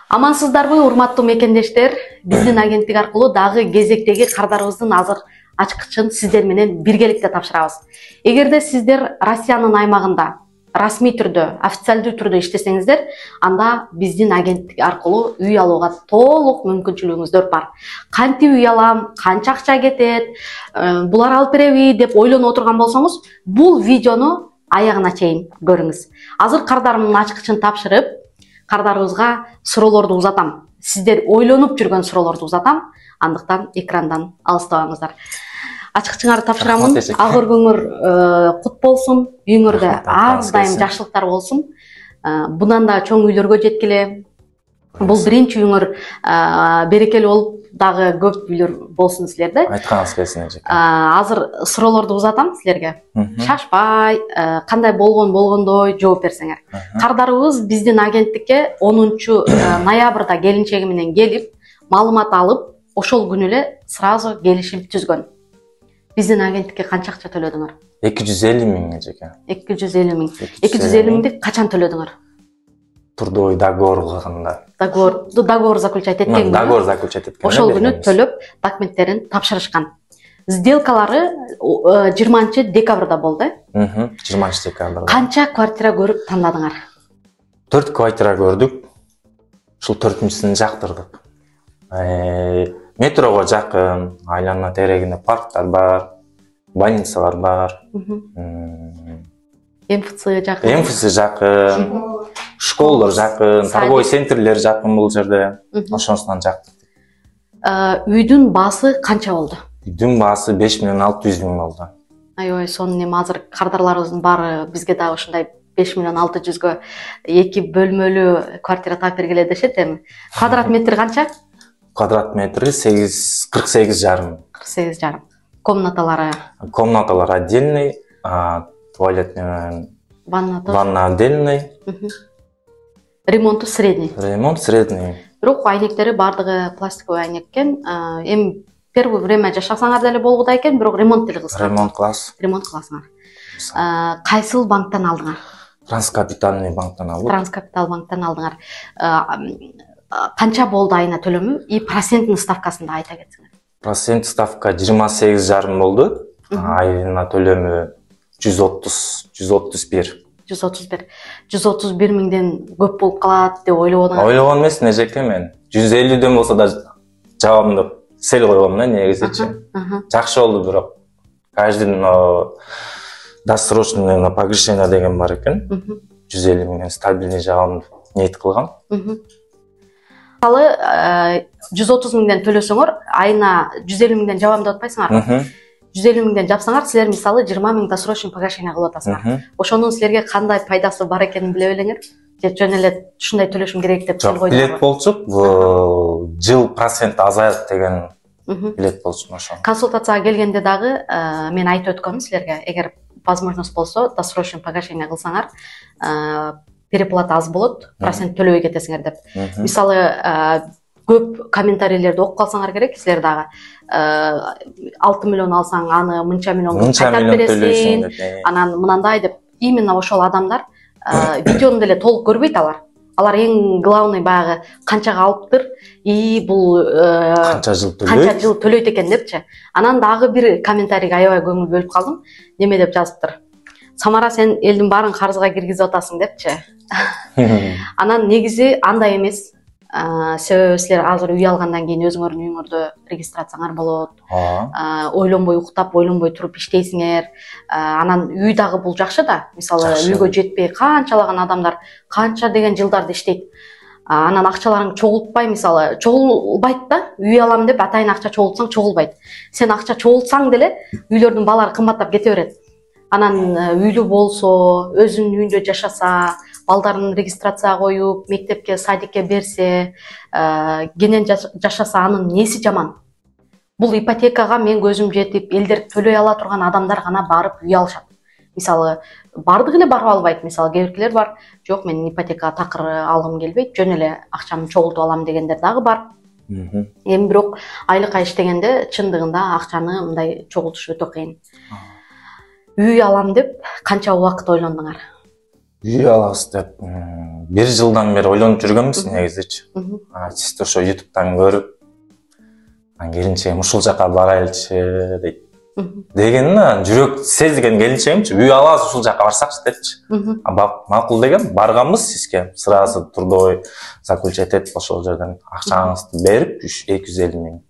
Амансыздарбы, урматтуу мекендештер? Биздин агенттик аркылуу дагы кезектеги кардарыбыздын азыр ачкычын сиздер менен биргеликте тапшырабыз. Эгерде сиздер Россиянын аймагында расмий түрдө, официалдуу түрдө иштесеңиздер, анда биздин агенттик аркылуу үй алууга толук мүмкүнчүлүгүңүздөр бар. Кантип үй алам, канча акча кетет, булар алып береби деп ойлонуп отурган болсоңуз, бул видеону аягына чейин көрүңүз. Азыр кардарымдын ачкычын тапшырып, кардарыбызга суроолорду узатам. Сиздер ойлонуп жүргөн суроолорду узатам. Андыктан экрандан алыстабаңыздар. Ачкычыңарды тапшырамын. Ак өргөңөр кут болсун. Үйүңөрдө ар дайым жакшылыктар болсун. Bundan да чоң үйлөргө жеткиле. Бул биринчи үйүңөр берекелүү болуп, дагы көп үйлөр болсун силерде. Айтканыңыз келсин эжеке. Азыр суроолорду узатам силерге. Шашпай, кандай болгондой жооп берсеңер. Кардарыбыз биздин агенттикке 10 ноябрда келинчеги менен келип, маалымат алып, ошол күнү эле сразу келишим түзгөн. Биздин агенттикке канча акча төлөдүңөр? 250 миң эжеке. 250 миң. 250 миңди качан төлөдүңөр? Трудовой договор кылганда. Договор заключать эткенде. Договор заключать эткенде. Ошол күнү төлөп, документтерин тапшырышкан. Сделкалары 20 декабрда болду. 20 декабрда. Канча квартира көрүп тандадыңар? 4 квартира көрдүк. Ушул 4-нчүсүн жактырдык. Метрого жакын, айлана терегинде парктар бар, больницалар бар. МФЦ жакын. МФЦ жакын. Школалар жакын, торговый центрлер жакын бул жерде. Ошонусунан жактырдык. Үйдүн баасы канча болду? Үйдүн баасы 5.600.000 болду. Ой, сонун эми азыр кардарларыбыздын баары бизге дагы ушундай 5.600.000гө 2 бөлмөлүү квартира таап бергиле дешет эми. Квадрат метр канча? Квадрат метри 48,5. 48,5. Комнаталары? Комнаталар отдельный, туалет менен ванна отдельный. Ремонту средний? Ремонт средний. Бирок айнектери бардыгы пластиковый айнек экен. Эми первое время жашасаңар деле болгудай экен, бирок ремонт деле кылсаңар. Ремонт класс. Ремонт кыласыңар. Кайсыл банктан алдыңар? Транскапитальный банктан алдык. Транскапитал банктан алдыңар. Канча болду айына төлөмү? И проценттин ставкасын да айта кетсеңер. Процент ставка 28,5 болду. Айына төлөмү 131. 131 миңден көп болуп калат деп ойлогонуңар? Ойлогон эмесмин эжеке мен. 150ден болсо да жабам сел койгом да негизичи. Жакшы болду бирок. Каждый досрочный на погашение деген бар экен. 150 миңден стабильный жабам ниет кылгам. Мисалы 130 миңден төлөсөңөр, айына 150 миңден жабам деп атпайсыңар. 150 миңден жапсаңар, силер мисалы 20 миң досрочный погашение кылып атасыңар. Ошонун силерге кандай пайдасы бар экенин биле белеңер. Же жөн эле ушундай төлөшүм керек деп койдуңар. Билет болчук, жыл процент азаят деген билет болчу ошо. Консультацияга келгенде дагы мен айтып өткөм силерге, эгер возможность болсо, досрочный погашение кылсаңар, переплата аз болот, процент төлөбөй кетесиңер деп. Мисалы көп комментарийлерди окуп калсаңар керек, силер дагы 6 миллион алсаң, аны мынча миллионго кайтарып бересиң, анан мынандай деп. Именно ошол адамдар видеону деле толук көрбөйт алар. Алар эң главный баягы канчага алыптыр, и бул канча жыл төлөйт экен депчи. Анан дагы бир комментарийге аябай көңүл бөлүп калдым. Неме деп жазыптыр? Самара, сен элдин баарын карызга киргизип атасың депчи. Анан негизи андай эмес. Себеби силер азыр үй алгандан кийин өзүңөрдүн үйүңөрдө регистрацияңар болот. Ойлонбой уктап, ойлонбой туруп иштейсиңер. Анан үй дагы бул жакшы да. Мисалы үйгө жетпей канчалаган адамдар канча деген жылдарды иштейт. Анан акчаларың чогултпай, мисалы, чогулбайт да. Үй алам деп атайын акча чогултсаң чогулбайт. Сен акча чогултсаң деле үйлөрдүн баалары кымбаттап кете берет. Анан үйлүү болсо, өзүнүн үйүндө жашаса, балдарын регистрацияга коюп, мектепке, садикке берсе, кенен жашаса, анын неси жаман? Бул ипотекага мен көзүм жетип, элдер төлөй ала турган адамдар гана барып үй алышат. Мисалы, бардыгы эле барып албайт. Мисалы, кээбиркилер бар, жок, мен ипотека такыр алгым келбейт, жөн эле акчамды чогултуп алам дегендер дагы бар. Эми бирок айлыкка иштегенде чындыгында акчаны мындай чогултуш өтө кыйын. Үй алам деп канча убакыт ойлондуңар? үй алабыз деп 1 жылдан бeri ойлонуп жүргөнбүз негизичи. Сиз ошо ютубтан көрүп, келинчегим ушул жака барайлычы дейт. Дегенде жүрөк сезген келинчегимчи, үй алабыз ушул жака барсакчы депчи. Макул деген, барганбыз сизге. Сразу трудовой заключить этип ошол жерден акчаңызды берип 250 000.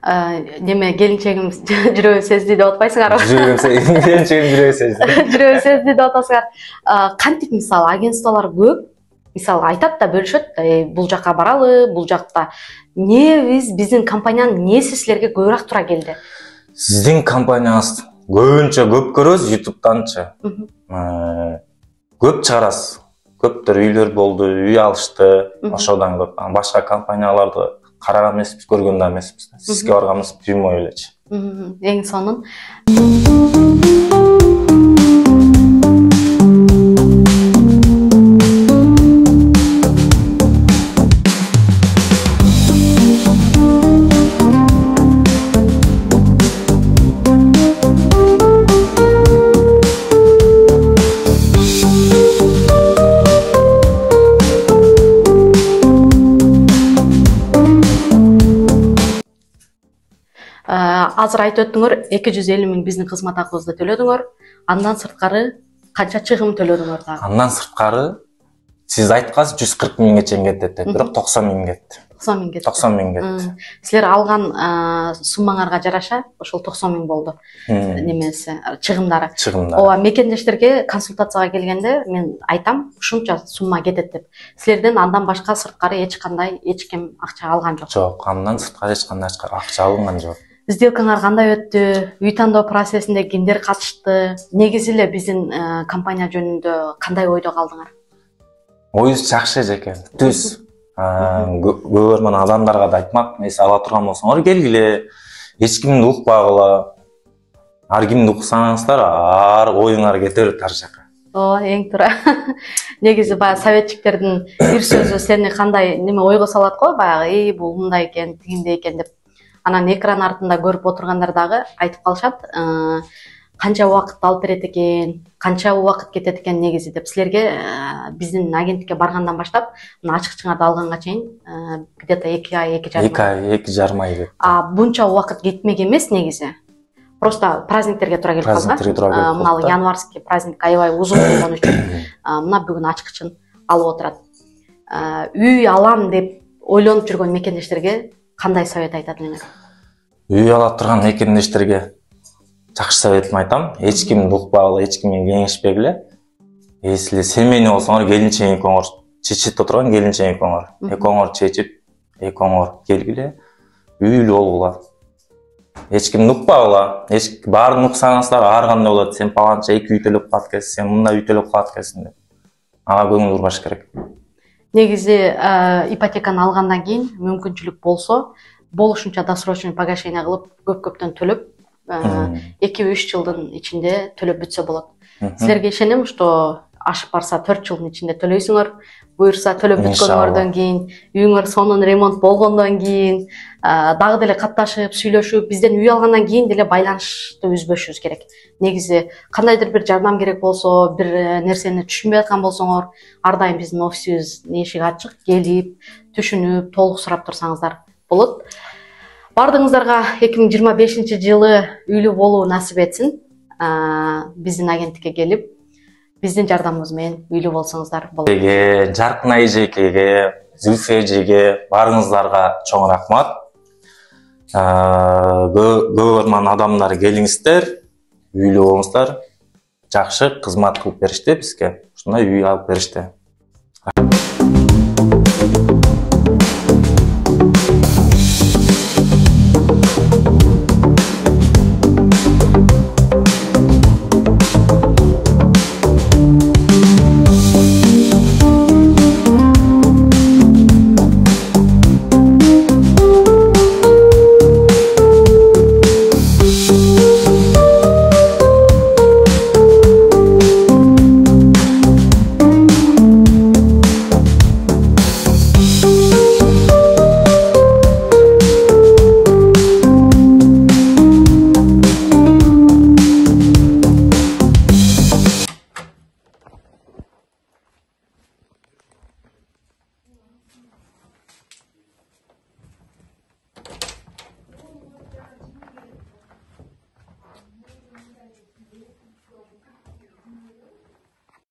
Неме келинчегим жүрөгү сезди деп атпайсыңарбы? Келинчегим жүрөгү сезди. Жүрөгү сезди деп атасыңар. Кантип мисалы агентстволор көп, мисалы айтат да бөлүшөт, бул жака баралы, бул жакта биздин компаниянын эмнеси силерге көбүрөөк туура келди? Сиздин компанияңыз көбүнчө көп көрөбүз ютубтанчы. Көп чыгарасыз. Көптөр үйлөр болду, үй алышты, ошодон көп. Башка компанияларды караган эмеспиз, көргөн да эмеспиз. Сизге барганыбыз прямой элечи. Эң сонун. Азыр айтып өттүңөр, 250 000 биздин кызмат акыбызды төлөдүңөр. Андан сырткары канча чыгым төлөдүңөр дагы? Андан сырткары сиз айткансыз 140 000 чейин кетет деп, бирок 90 000 кетти. 90 000 кетти. 90 000 кетти. Силер алган суммаңарга жараша ошол 90 000 болду. Немеси, чыгымдары. Ооба, мекендештерге консультацияга келгенде мен айтам, ушунча сумма кетет деп. Силерден андан башка сырткары эч ким акча алган жок. Жок, андан сырткары эч кандай акча алынган жок. Сделкаңар кандай өттү? Үй тандоо процессинде кимдер катышты? Негизи эле биздин компания жөнүндө кандай ойдо калдыңар? Оюбуз жакшы экен, түз. Көрөрман адамдарга да айтмак, эмес ала турган болсоңор келгиле, эч кимди укпагыла. Ар кимди уксаңыздар, ар оюңар кете берет ар жака. Эң туура. Негизи баягы советчиктердин бир сөзү сени кандай неме ойго салат го, баягы бул мындай экен, тигиндей экен деп. Анан экран артында көрүп отургандар дагы айтып калышат, канча убакыт алып берет экен, канча убакыт кетет экен негизи деп. Силерге биздин агенттикке баргандан баштап, мына ачкычыңарды алганга чейин где-то 2 ай, 2,5 ай кетти. Бунча убакыт кетмек эмес негизи. Просто праздниктерге туура келип калды. Мына январский праздник аябай узун болгон үчүн мына бүгүн ачкычын алып отурат. Үй алам деп ойлонуп жүргөн мекендештерге кандай совет айтат элеңер? Үй ала турган мекендештерге жакшы советим айтам. Эч кимди укпагыла, эч кимге кеңешпегиле. Если семейный болсоңор, келинчегиң экөөңөр чечип отурган келинчегиң экөөңөр. Экөөңөр чечип, экөөңөр келгиле, үйлүү болгула. Эч кимди укпагыла. Баарын уксаңыздар, ар кандай болот. Сен паланча 2 үй төлөп калат экенсиң, сен мындай үй төлөп калат экенсиң деп. Ага көңүл бурбаш керек. Негизи ипотеканы алгандан кийин мүмкүнчүлүк болушунча досрочный погашение кылып, көптөн төлөп, 2-3 жылдын ичинде төлөп бүтсө болот. Силерге ишенем, что ашып барса 4 жылдын ичинде төлөйсүңөр. Буюрса төлөп бүткөнгөрдөн кийин, үйүңөр сонун ремонт болгондон кийин, дагы деле катташып, сүйлөшүп, бизден үй алгандан кийин деле байланышты үзбөшүбүз керек. Негизи кандайдыр бир жардам керек болсо, бир нерсени түшүнбөй аткан болсоңор, ар дайым биздин офисибиз эшик ачык, келип, түшүнүп, толук сурап турсаңыздар болот. Бардыгыңыздарга 2025 жылы үйлүү болуу насип этсин. Биздин агенттикке келип, биздин жардамыбыз менен үйлүү болсоңуздар болот. Жаркын эжекеге, Зүлфү эжеге баарыңыздарга чоң рахмат. Көрөрман адамдар келиңиздер, үйлүү болуңуздар. Жакшы кызмат кылып беришти бизге. Ушундай үй алып беришти.